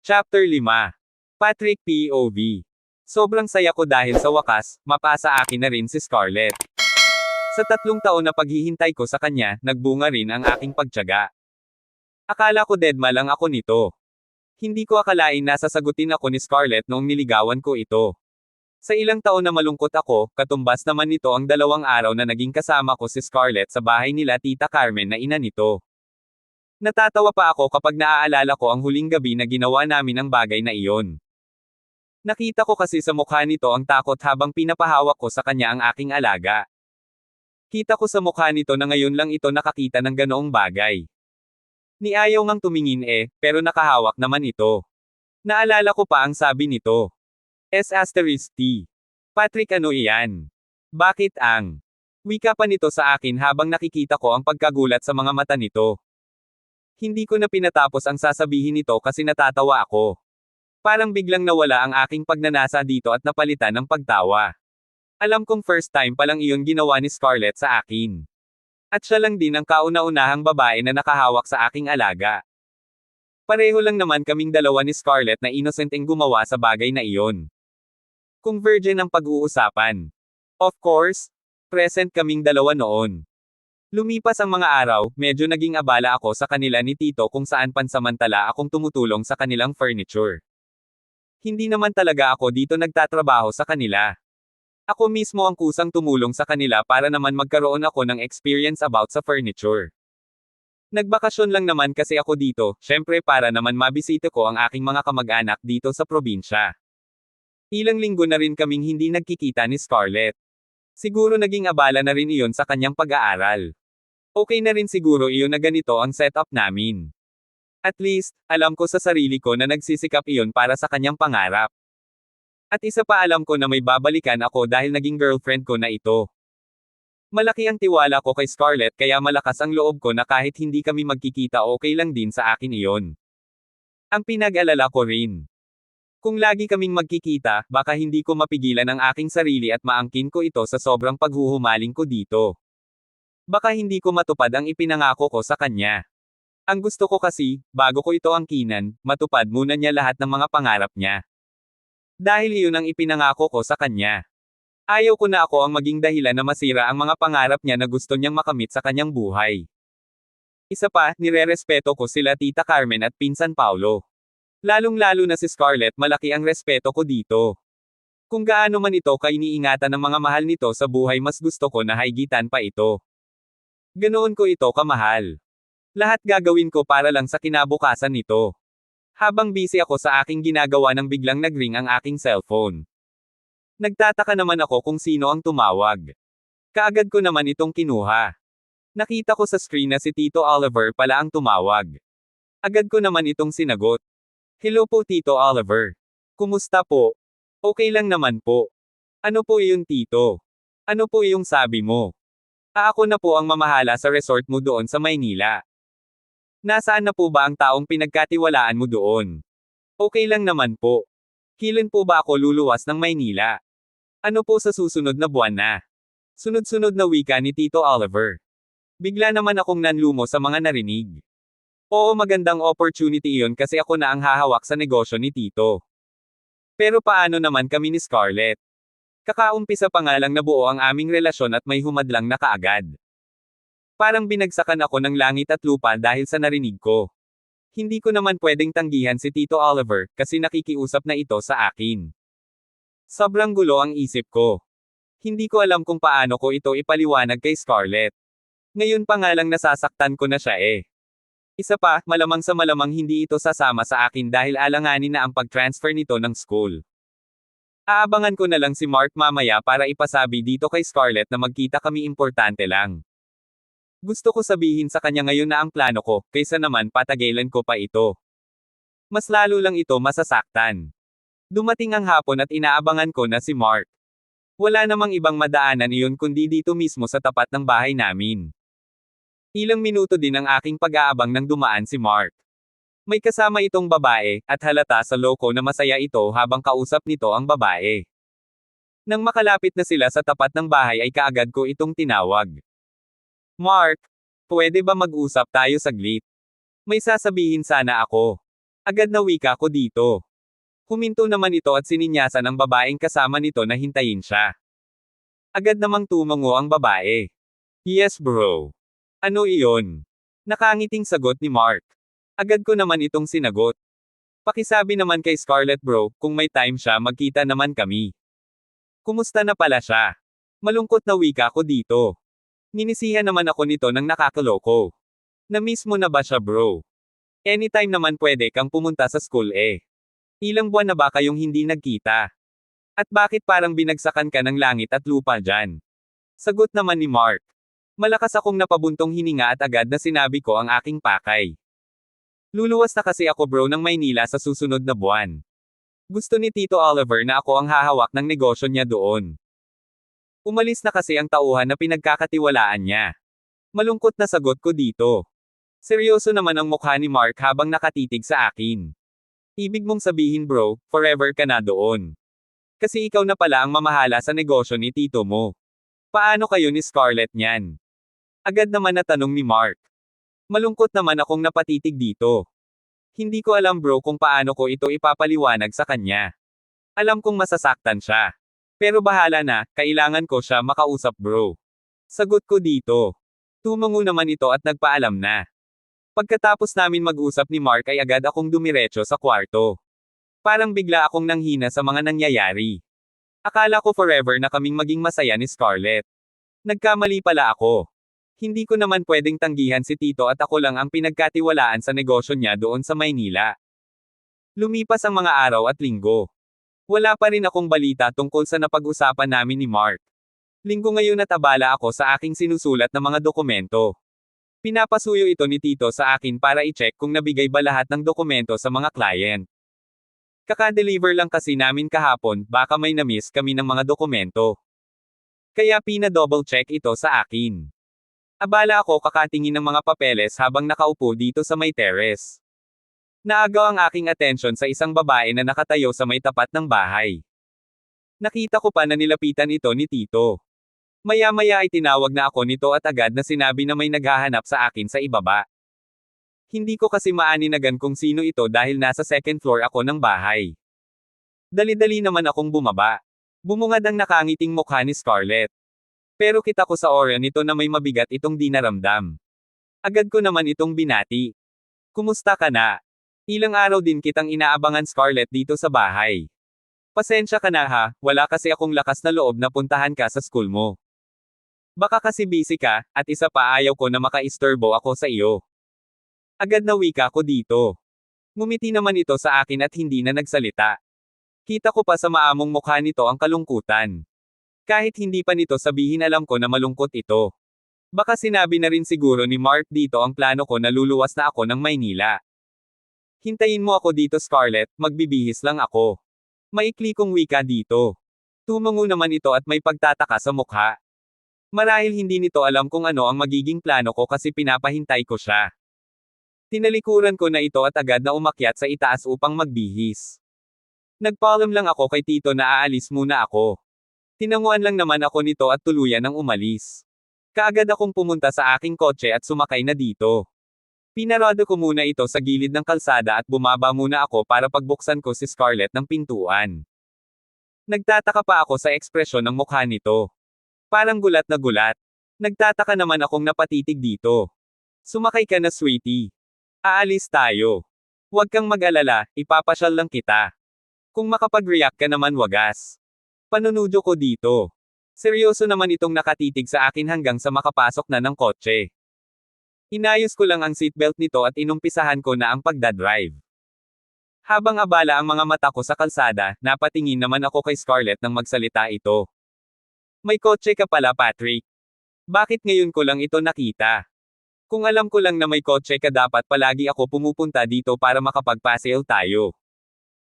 Chapter 5. Patrick POV. Sobrang saya ko dahil sa wakas, mapasa akin na rin si Scarlett. Sa 3 taon na paghihintay ko sa kanya, nagbunga rin ang aking pagtiyaga. Akala ko deadma lang ako nito. Hindi ko akalain na sasagutin ako ni Scarlett noong niligawan ko ito. Sa ilang taon na malungkot ako, katumbas naman nito ang 2 araw na naging kasama ko si Scarlett sa bahay nila Tita Carmen na ina nito. Natatawa pa ako kapag naaalala ko ang huling gabi na ginawa namin ang bagay na iyon. Nakita ko kasi sa mukha nito ang takot habang pinapahawak ko sa kanya ang aking alaga. Kita ko sa mukha nito na ngayon lang ito nakakita ng ganoong bagay. Ni ayaw ngang tumingin pero nakahawak naman ito. Naalala ko pa ang sabi nito. S*T. Patrick, ano iyan? Bakit ang? Wika pa nito sa akin habang nakikita ko ang pagkagulat sa mga mata nito. Hindi ko na pinatapos ang sasabihin nito kasi natatawa ako. Parang biglang nawala ang aking pagnanasa dito at napalitan ng pagtawa. Alam kong first time palang iyon ginawa ni Scarlett sa akin. At siya lang din ang kauna-unahang babae na nakahawak sa aking alaga. Pareho lang naman kaming dalawa ni Scarlett na innocenteng gumawa sa bagay na iyon. Kung virgin ang pag-uusapan. Of course, present kaming dalawa noon. Lumipas ang mga araw, medyo naging abala ako sa kanila ni Tito kung saan pansamantala akong tumutulong sa kanilang furniture. Hindi naman talaga ako dito nagtatrabaho sa kanila. Ako mismo ang kusang tumulong sa kanila para naman magkaroon ako ng experience about sa furniture. Nagbakasyon lang naman kasi ako dito, syempre para naman mabisita ko ang aking mga kamag-anak dito sa probinsya. Ilang linggo na rin kaming hindi nagkikita ni Scarlett. Siguro naging abala na rin iyon sa kanyang pag-aaral. Okay na rin siguro iyon na ganito ang setup namin. At least, alam ko sa sarili ko na nagsisikap iyon para sa kanyang pangarap. At isa pa alam ko na may babalikan ako dahil naging girlfriend ko na ito. Malaki ang tiwala ko kay Scarlett kaya malakas ang loob ko na kahit hindi kami magkikita okay lang din sa akin iyon. Ang pinag-alala ko rin. Kung lagi kaming magkikita, baka hindi ko mapigilan ang aking sarili at maangkin ko ito sa sobrang paghuhumaling ko dito. Baka hindi ko matupad ang ipinangako ko sa kanya. Ang gusto ko kasi, bago ko ito angkinan, matupad muna niya lahat ng mga pangarap niya. Dahil iyon ang ipinangako ko sa kanya. Ayaw ko na ako ang maging dahilan na masira ang mga pangarap niya na gusto niyang makamit sa kanyang buhay. Isa pa, nirerespeto ko sila Tita Carmen at Pinsan Paulo. Lalong-lalo na si Scarlett, malaki ang respeto ko dito. Kung gaano man ito kainiingatan ng mga mahal nito sa buhay, mas gusto ko na higgitan pa ito. Ganoon ko ito kamahal. Lahat gagawin ko para lang sa kinabukasan nito. Habang busy ako sa aking ginagawa nang biglang nagring ang aking cellphone. Nagtataka naman ako kung sino ang tumawag. Kaagad ko naman itong kinuha. Nakita ko sa screen na si Tito Oliver pala ang tumawag. Agad ko naman itong sinagot. Hello po Tito Oliver. Kumusta po? Okay lang naman po. Ano po iyon Tito? Ano po iyong sabi mo? Ako na po ang mamahala sa resort mo doon sa Maynila. Nasaan na po ba ang taong pinagkatiwalaan mo doon? Okay lang naman po. Kailan po ba ako luluwas ng Maynila? Ano po sa susunod na buwan na? Sunod-sunod na wika ni Tito Oliver. Bigla naman akong nanlumo sa mga narinig. Oo, magandang opportunity iyon kasi ako na ang hahawak sa negosyo ni Tito. Pero paano naman kami ni Scarlett? Kakaumpisa pa nga lang nabuo ang aming relasyon at may humadlang na kaagad. Parang binagsakan ako ng langit at lupa dahil sa narinig ko. Hindi ko naman pwedeng tanggihan si Tito Oliver kasi nakikiusap na ito sa akin. Sobrang gulo ang isip ko. Hindi ko alam kung paano ko ito ipaliwanag kay Scarlett. Ngayon pa nga lang nasasaktan ko na siya Isa pa, malamang sa malamang hindi ito sasama sa akin dahil alanganin na ang pag-transfer nito ng school. Aabangan ko na lang si Mark mamaya para ipasabi dito kay Scarlett na magkita kami, importante lang. Gusto ko sabihin sa kanya ngayon na ang plano ko, kaysa naman patagilan ko pa ito. Mas lalo lang ito masasaktan. Dumating ang hapon at inaabangan ko na si Mark. Wala namang ibang madaanan iyon kundi dito mismo sa tapat ng bahay namin. Ilang minuto din ang aking pag-aabang nang dumaan si Mark. May kasama itong babae, at halata sa loko na masaya ito habang kausap nito ang babae. Nang makalapit na sila sa tapat ng bahay ay kaagad ko itong tinawag. Mark, pwede ba mag-usap tayo saglit? May sasabihin sana ako. Agad na wika ko dito. Huminto naman ito at sininyasan ang babaeng kasama nito na hintayin siya. Agad namang tumango ang babae. Yes bro. Ano iyon? Nakangiting sagot ni Mark. Agad ko naman itong sinagot. Pakisabi naman kay Scarlett bro, kung may time siya magkita naman kami. Kumusta na pala siya? Malungkot na wika ko dito. Ninisihan naman ako nito ng nakakaloko. Na-miss mo na ba siya bro? Anytime naman pwede kang pumunta sa school eh. Ilang buwan na ba kayong hindi nagkita? At bakit parang binagsakan ka ng langit at lupa dyan? Sagot naman ni Mark. Malakas akong napabuntong hininga at agad na sinabi ko ang aking pakay. Luluwas na kasi ako bro ng Maynila sa susunod na buwan. Gusto ni Tito Oliver na ako ang hahawak ng negosyo niya doon. Umalis na kasi ang tauhan na pinagkakatiwalaan niya. Malungkot na sagot ko dito. Seryoso naman ang mukha ni Mark habang nakatitig sa akin. Ibig mong sabihin bro, forever ka na doon. Kasi ikaw na pala ang mamahala sa negosyo ni tito mo. Paano kayo ni Scarlett niyan? Agad naman na tanong ni Mark. Malungkot naman akong napatitig dito. Hindi ko alam bro kung paano ko ito ipapaliwanag sa kanya. Alam kong masasaktan siya. Pero bahala na, kailangan ko siya makausap bro. Sagot ko dito. Tumango naman ito at nagpaalam na. Pagkatapos namin mag-usap ni Mark ay agad akong dumiretso sa kwarto. Parang bigla akong nanghina sa mga nangyayari. Akala ko forever na kaming maging masaya ni Scarlett. Nagkamali pala ako. Hindi ko naman pwedeng tanggihan si Tito at ako lang ang pinagkatiwalaan sa negosyo niya doon sa Maynila. Lumipas ang mga araw at linggo. Wala pa rin akong balita tungkol sa napag-usapan namin ni Mark. Linggo ngayon at abala ako sa aking sinusulat na mga dokumento. Pinapasuyo ito ni Tito sa akin para i-check kung nabigay ba lahat ng dokumento sa mga client. Kaka-deliver lang kasi namin kahapon, baka may na-miss kami ng mga dokumento. Kaya pina-double check ito sa akin. Abala ako kakatingin ng mga papeles habang nakaupo dito sa may terrace. Naagaw ang aking atensyon sa isang babae na nakatayo sa may tapat ng bahay. Nakita ko pa na nilapitan ito ni Tito. Maya-maya ay tinawag na ako nito at agad na sinabi na may naghahanap sa akin sa ibaba. Hindi ko kasi maaninagan kung sino ito dahil nasa second floor ako ng bahay. Dali-dali naman akong bumaba. Bumungad ang nakangiting mukha ni Scarlett. Pero kita ko sa aura nito na may mabigat itong dinaramdam. Agad ko naman itong binati. Kumusta ka na? Ilang araw din kitang inaabangan Scarlett dito sa bahay. Pasensya ka na ha, wala kasi akong lakas na loob na puntahan ka sa school mo. Baka kasi busy ka, at isa pa ayaw ko na maka-isturbo ako sa iyo. Agad na wika ko dito. Ngumiti naman ito sa akin at hindi na nagsalita. Kita ko pa sa maamong mukha nito ang kalungkutan. Kahit hindi pa nito sabihin alam ko na malungkot ito. Baka sinabi na rin siguro ni Mark dito ang plano ko na luluwas na ako ng Maynila. Hintayin mo ako dito Scarlett, magbibihis lang ako. Maikli kong wika dito. Tumango naman ito at may pagtataka sa mukha. Marahil hindi nito alam kung ano ang magiging plano ko kasi pinapahintay ko siya. Tinalikuran ko na ito at agad na umakyat sa itaas upang magbihis. Nagpaalam lang ako kay Tito na aalis muna ako. Tinanguan lang naman ako nito at tuluyan ang umalis. Kaagad akong pumunta sa aking kotse at sumakay na dito. Pinarado ko muna ito sa gilid ng kalsada at bumaba muna ako para pagbuksan ko si Scarlett ng pintuan. Nagtataka pa ako sa ekspresyon ng mukha nito. Parang gulat na gulat. Nagtataka naman akong napatitig dito. Sumakay ka na sweetie. Aalis tayo. Huwag kang mag-alala, ipapasyal lang kita. Kung makapag-react ka naman wagas. Panunudo ko dito. Seryoso naman itong nakatitig sa akin hanggang sa makapasok na ng kotse. Inayos ko lang ang seatbelt nito at inumpisahan ko na ang pagdadrive. Habang abala ang mga mata ko sa kalsada, napatingin naman ako kay Scarlett nang magsalita ito. May kotse ka pala Patrick. Bakit ngayon ko lang ito nakita? Kung alam ko lang na may kotse ka dapat palagi ako pumupunta dito para makapagpa-sale tayo.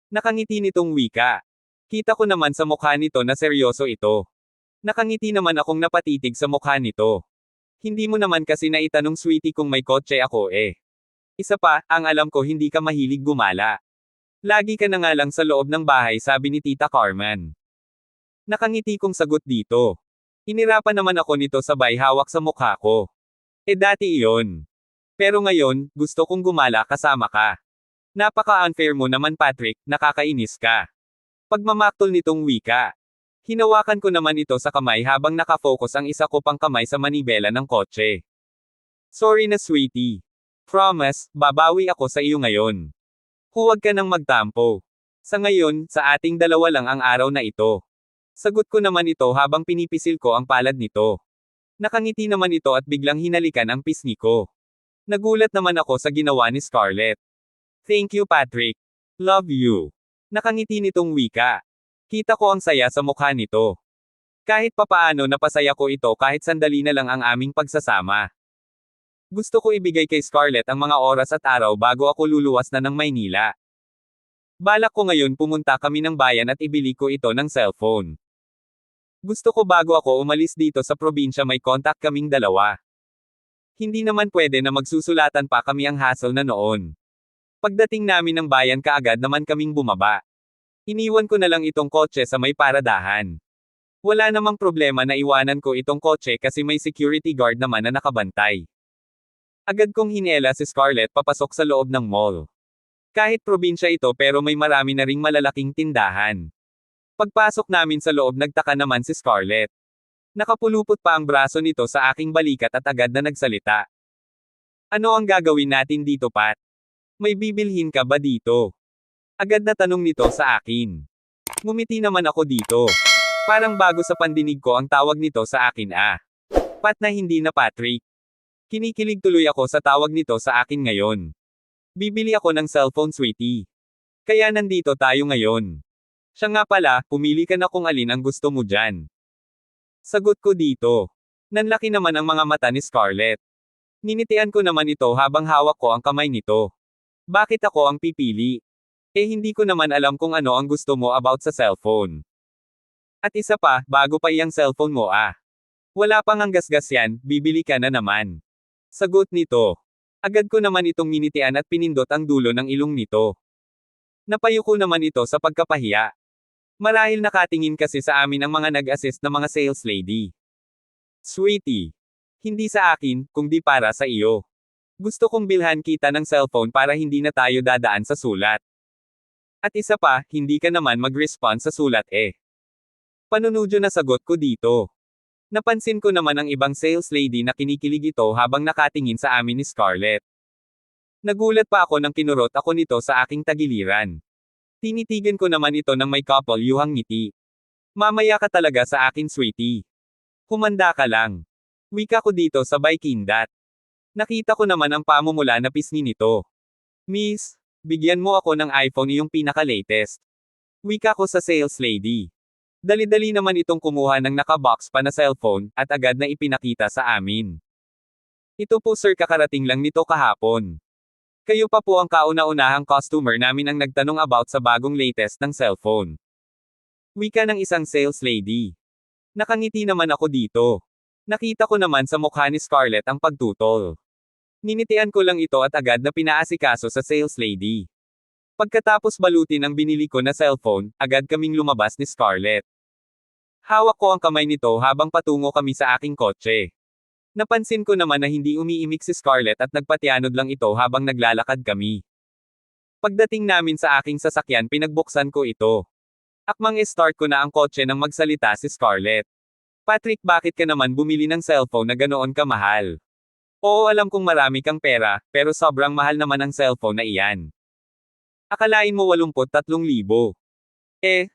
Nakangiti nitong wika. Kita ko naman sa mukha nito na seryoso ito. Nakangiti naman akong napatitig sa mukha nito. Hindi mo naman kasi naitanong sweetie kung may kotse ako eh. Isa pa, ang alam ko hindi ka mahilig gumala. Lagi ka na nga lang sa loob ng bahay sabi ni Tita Carmen. Nakangiti kong sagot dito. Inirapan naman ako nito sabay hawak sa mukha ko. Eh dati iyon. Pero ngayon, gusto kong gumala kasama ka. Napaka-unfair mo naman Patrick, nakakainis ka. Pagmamaktol nitong wika. Hinawakan ko naman ito sa kamay habang nakafocus ang isa ko pang kamay sa manibela ng kotse. Sorry na sweetie. Promise, babawi ako sa iyo ngayon. Huwag ka nang magtampo. Sa ngayon, sa ating dalawa lang ang araw na ito. Sagot ko naman ito habang pinipisil ko ang palad nito. Nakangiti naman ito at biglang hinalikan ang pisngi ko. Nagulat naman ako sa ginawa ni Scarlett. Thank you Patrick. Love you. Nakangiti nitong wika. Kita ko ang saya sa mukha nito. Kahit papaano napasaya ko ito kahit sandali na lang ang aming pagsasama. Gusto ko ibigay kay Scarlett ang mga oras at araw bago ako luluwas na ng Maynila. Balak ko ngayon pumunta kami ng bayan at ibili ko ito ng cellphone. Gusto ko bago ako umalis dito sa probinsya may contact kaming dalawa. Hindi naman pwede na magsusulatan pa kami ang hassle na noon. Pagdating namin ng bayan kaagad naman kaming bumaba. Iniwan ko na lang itong kotse sa may paradahan. Wala namang problema na iwanan ko itong kotse kasi may security guard naman na nakabantay. Agad kong hinela si Scarlett papasok sa loob ng mall. Kahit probinsya ito pero may marami na ring malalaking tindahan. Pagpasok namin sa loob nagtaka naman si Scarlett. Nakapulupot pa ang braso nito sa aking balikat at agad na nagsalita. Ano ang gagawin natin dito Pat? May bibilhin ka ba dito? Agad na tanong nito sa akin. Ngumiti naman ako dito. Parang bago sa pandinig ko ang tawag nito sa akin Pat na hindi na Patrick. Kinikilig tuloy ako sa tawag nito sa akin ngayon. Bibili ako ng cellphone sweetie. Kaya nandito tayo ngayon. Siya nga pala, pumili ka na kung alin ang gusto mo dyan. Sagot ko dito. Nanlaki naman ang mga mata ni Scarlett. Ninitian ko naman ito habang hawak ko ang kamay nito. Bakit ako ang pipili? Hindi ko naman alam kung ano ang gusto mo about sa cellphone. At isa pa, bago pa iyang cellphone mo Wala pang ang gasgas yan, bibili ka na naman. Sagot nito. Agad ko naman itong minitian at pinindot ang dulo ng ilong nito. Napayuko naman ito sa pagkapahiya. Marahil nakatingin kasi sa amin ang mga nag-assist na mga sales lady. Sweetie. Hindi sa akin, kundi para sa iyo. Gusto kong bilhan kita ng cellphone para hindi na tayo dadaan sa sulat. At isa pa, hindi ka naman mag-respond sa sulat Panunudyo na sagot ko dito. Napansin ko naman ang ibang sales lady na kinikilig ito habang nakatingin sa amin ni Scarlett. Nagulat pa ako nang kinurot ako nito sa aking tagiliran. Tinitigan ko naman ito ng may kapal-yuhang ngiti. Mamaya ka talaga sa akin sweetie. Humanda ka lang. Wika ko dito sabay kindat. Nakita ko naman ang pamumula na pisngi nito. Miss, bigyan mo ako ng iPhone yung pinaka-latest. Wika ko sa sales lady. Dali-dali naman itong kumuha ng naka-box pa na cellphone, at agad na ipinakita sa amin. Ito po sir kakarating lang nito kahapon. Kayo pa po ang kauna-unahang customer namin ang nagtanong about sa bagong latest ng cellphone. Wika ng isang sales lady. Nakangiti naman ako dito. Nakita ko naman sa mukha ni Scarlett ang pagtutol. Ninitian ko lang ito at agad na pinaasikaso sa sales lady. Pagkatapos balutin ang binili ko na cellphone, agad kaming lumabas ni Scarlett. Hawak ko ang kamay nito habang patungo kami sa aking kotse. Napansin ko naman na hindi umiimik si Scarlett at nagpatianod lang ito habang naglalakad kami. Pagdating namin sa aking sasakyan pinagbuksan ko ito. Akmang start ko na ang kotse nang magsalita si Scarlett. Patrick, bakit ka naman bumili ng cellphone na ganoon kamahal? Oo, alam kong marami kang pera, pero sobrang mahal naman ang cellphone na iyan. Akalain mo 83,000.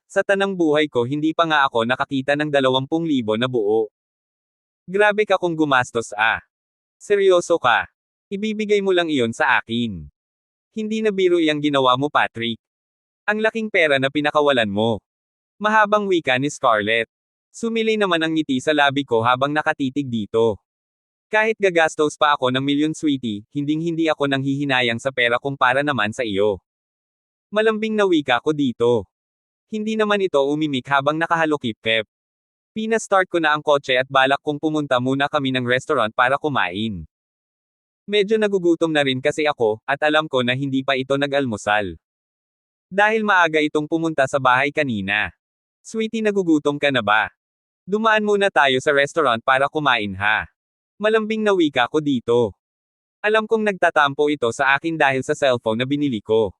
Sa tanang buhay ko hindi pa nga ako nakakita ng 20,000 na buo. Grabe ka kung gumastos Seryoso ka. Ibibigay mo lang iyon sa akin. Hindi na biro iyang ginawa mo Patrick. Ang laking pera na pinakawalan mo. Mahabang wika ni Scarlett. Sumilay naman ang ngiti sa labi ko habang nakatitig dito. Kahit gagastos pa ako ng milyon sweetie, hinding-hindi ako nanghihinayang sa pera kumpara naman sa iyo. Malambing na wika ko dito. Hindi naman ito umimik habang nakahalokip-kep. Pina-start ko na ang kotse at balak kong pumunta muna kami ng restaurant para kumain. Medyo nagugutom na rin kasi ako, at alam ko na hindi pa ito nag-almusal. Dahil maaga itong pumunta sa bahay kanina. Sweetie, nagugutom ka na ba? Dumaan muna tayo sa restaurant para kumain Malambing na wika ko dito. Alam kong nagtatampo ito sa akin dahil sa cellphone na binili ko.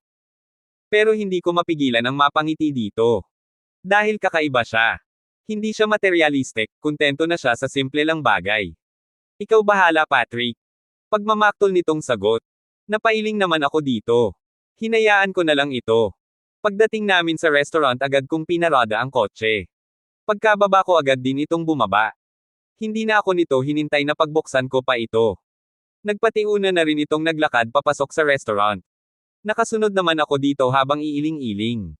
Pero hindi ko mapigilan ang mapangiti dito. Dahil kakaiba siya. Hindi siya materialistic, kontento na siya sa simple lang bagay. Ikaw bahala Patrick. Pagmamaktol nitong sagot. Napailing naman ako dito. Hinayaan ko na lang ito. Pagdating namin sa restaurant agad kong pinarada ang kotse. Pagkababa ko agad din itong bumaba. Hindi na ako nito hinintay na pagbuksan ko pa ito. Nagpatiuna na rin itong naglakad papasok sa restaurant. Nakasunod naman ako dito habang iiling-iling.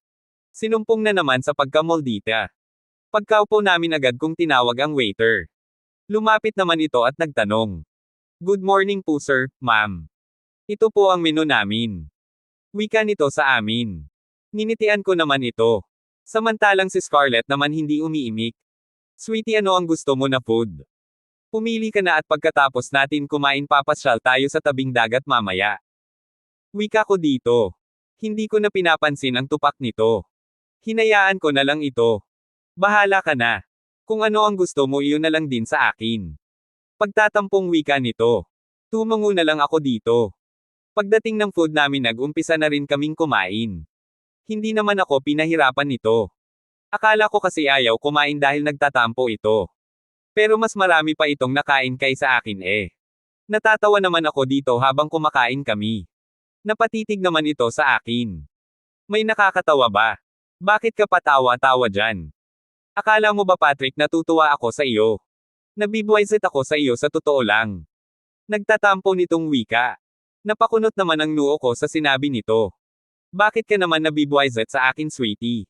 Sinumpong na naman sa pagkamoldita. Pagkaupo namin agad kong tinawag ang waiter. Lumapit naman ito at nagtanong. Good morning po sir, ma'am. Ito po ang menu namin. Wika nito sa amin. Ninitian ko naman ito. Samantalang si Scarlett naman hindi umiimik. Sweetie ano ang gusto mo na food? Pumili ka na at pagkatapos natin kumain papasyal tayo sa tabing dagat mamaya. Wika ko dito. Hindi ko na pinapansin ang tupak nito. Hinayaan ko na lang ito. Bahala ka na. Kung ano ang gusto mo iyon na lang din sa akin. Pagtatampong wika nito. Tumango na lang ako dito. Pagdating ng food namin nag-umpisa na rin kaming kumain. Hindi naman ako pinahirapan nito. Akala ko kasi ayaw kumain dahil nagtatampo ito. Pero mas marami pa itong nakain kaysa akin eh. Natatawa naman ako dito habang kumakain kami. Napatitig naman ito sa akin. May nakakatawa ba? Bakit ka patawa-tawa dyan? Akala mo ba Patrick natutuwa ako sa iyo? Nabibwisit ako sa iyo sa totoo lang. Nagtatampo nitong wika. Napakunot naman ang noo ko sa sinabi nito. Bakit ka naman nabibwisit sa akin sweetie?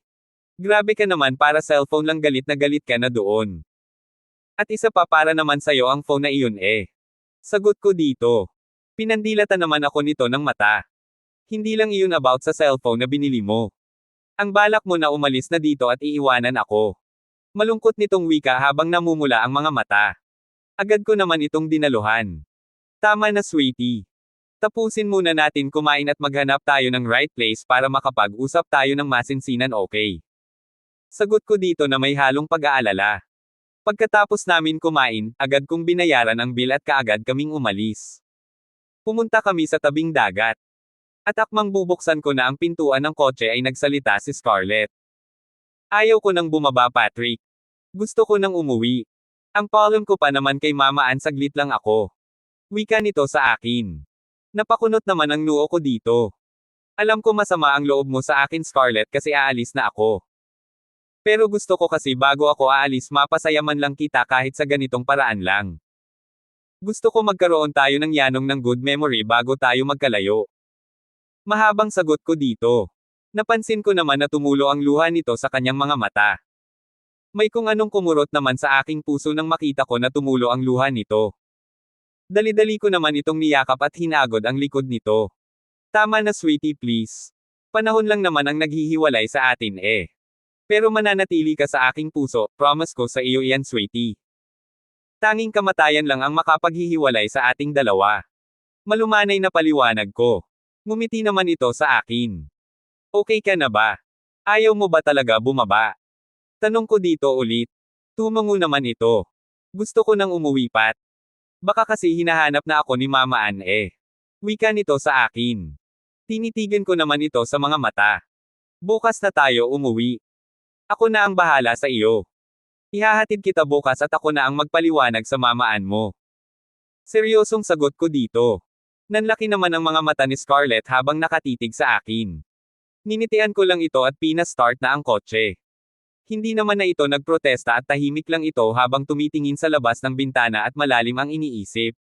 Grabe ka naman para cellphone lang galit ka na doon. At isa pa para naman sa'yo ang phone na iyon eh. Sagot ko dito. Pinandilatan naman ako nito ng mata. Hindi lang iyon about sa cellphone na binili mo. Ang balak mo na umalis na dito at iiwanan ako. Malungkot nitong wika habang namumula ang mga mata. Agad ko naman itong dinaluhan. Tama na sweetie. Tapusin muna natin kumain at maghanap tayo ng right place para makapag-usap tayo ng masinsinan okay. Sagot ko dito na may halong pag-aalala. Pagkatapos namin kumain, agad kong binayaran ang bill at kaagad kaming umalis. Pumunta kami sa tabing dagat. At akmang bubuksan ko na ang pintuan ng kotse ay nagsalita si Scarlett. Ayaw ko nang bumaba Patrick. Gusto ko nang umuwi. Ang problem ko pa naman kay Mama Ann saglit lang ako. Wika nito sa akin. Napakunot naman ang noo ko dito. Alam ko masama ang loob mo sa akin Scarlett kasi aalis na ako. Pero gusto ko kasi bago ako aalis mapasaya man lang kita kahit sa ganitong paraan lang. Gusto ko magkaroon tayo ng yanong ng good memory bago tayo magkalayo. Mahabang sagot ko dito. Napansin ko naman na tumulo ang luha nito sa kanyang mga mata. May kung anong kumurot naman sa aking puso nang makita ko na tumulo ang luha nito. Dali-dali ko naman itong niyakap at hinagod ang likod nito. Tama na sweetie please. Panahon lang naman ang naghihiwalay sa atin eh. Pero mananatili ka sa aking puso, promise ko sa iyo iyan sweetie. Tanging kamatayan lang ang makapaghihiwalay sa ating dalawa. Malumanay na paliwanag ko. Ngumiti naman ito sa akin. Okay ka na ba? Ayaw mo ba talaga bumaba? Tanong ko dito ulit. Tumango naman ito. Gusto ko nang umuwi Pat. Baka kasi hinahanap na ako ni Mama Ann eh. Wika nito sa akin. Tinitigan ko naman ito sa mga mata. Bukas na tayo umuwi. Ako na ang bahala sa iyo. Ihahatid kita bukas at ako na ang magpaliwanag sa Mama Ann mo. Seryosong sagot ko dito. Nanlaki naman ang mga mata ni Scarlett habang nakatitig sa akin. Ninitian ko lang ito at pina-start na ang kotse. Hindi naman na ito nagprotesta at tahimik lang ito habang tumitingin sa labas ng bintana at malalim ang iniisip.